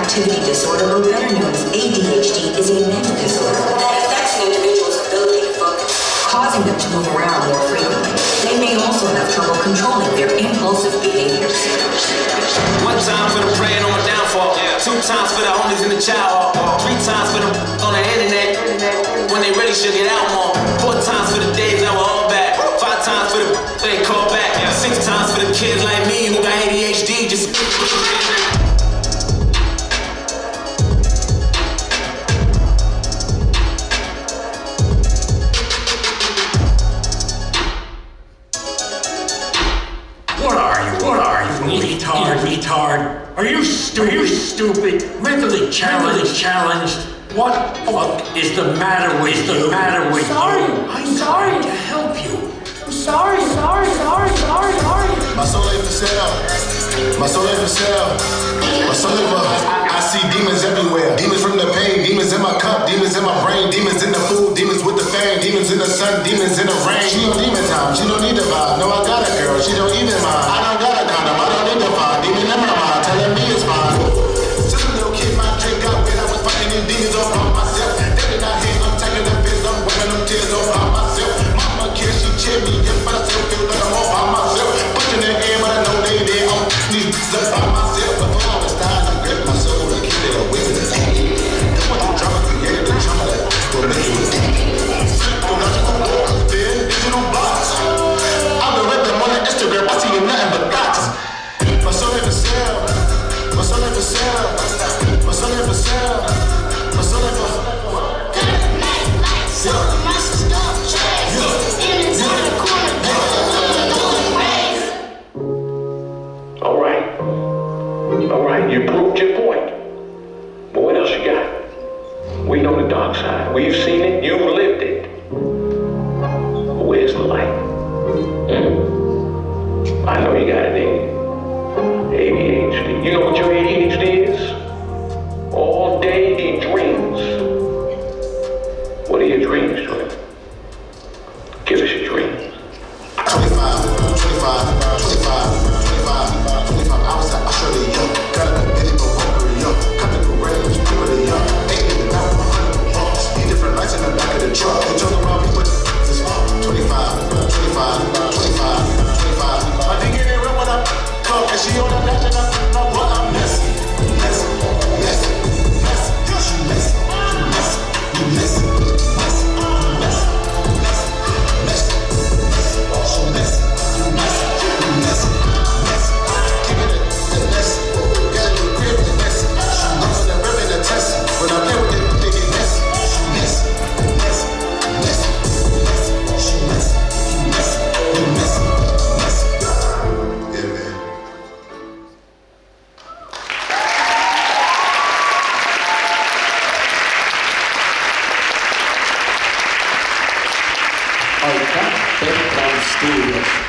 hyperactivity disorder, or better known as ADHD, is a mental disorder that affects an individual's ability to focus, causing them to move around more frequently. They may also have trouble controlling their impulsive behaviors. One time for the praying on my downfall, 2 times for the homies in the child hall, 3 times for the on the internet when they really should get out more, 4 times for the days that were all back, 5 times for the they call back, 6 times for the kids like me who got ADHD just. Retard. Are you stupid? Mentally challenged? What the fuck is the matter with you? I'm trying to help you. I'm sorry. My soul ain't for sale. My soul ain't for sale. My soul ain't for. I see demons everywhere. Demons from the pain. Demons in my cup. Demons in my brain. Demons in the food. Demons with the fame. Demons in the sun. Demons in the rain. She on demon time. She don't need the vibe. No, I got a girl. She don't even mind. I don't got a condom. I don't need the vibe. Demon in my mind. Telling me it's fine. Since a little kid, my drink got when I was fighting these demons all by myself. They did not hate. I'm taking the biz. I'm wiping them tears all by myself. Mama cares. She cheer me. Yeah, but I still feel like I'm all by myself. Pushing the air, but I know they there. I'm these bitches up by myself. Before I was dying, I gripped my soul and keep it away from the tank. Then when the drama created the trauma that will make you think. Psychological walls, digital blocks. I've been with them on the Instagram. I see you nothing but dots. My soul ain't for sale. My soul ain't for sale. My soul ain't for sale. My soul ain't for sale. All right, you proved your point. But what else you got? We know the dark side. We've seen it. You lived it. Where's the light? I know you got it in you. ADHD. You know what your ADHD is? All day he dreams. What are your dreams, Jordan? Give us your dreams. 25 hours at Australia, yo. Gotta compete for Hungary, yo. Coming to range, people are young. 8 out 100 bucks. Need different lights in the back of the truck. They talk around me, but this far. 25. I think it ain't real when I come, and she on the dash, and I know what I'm messy. I got back on stage.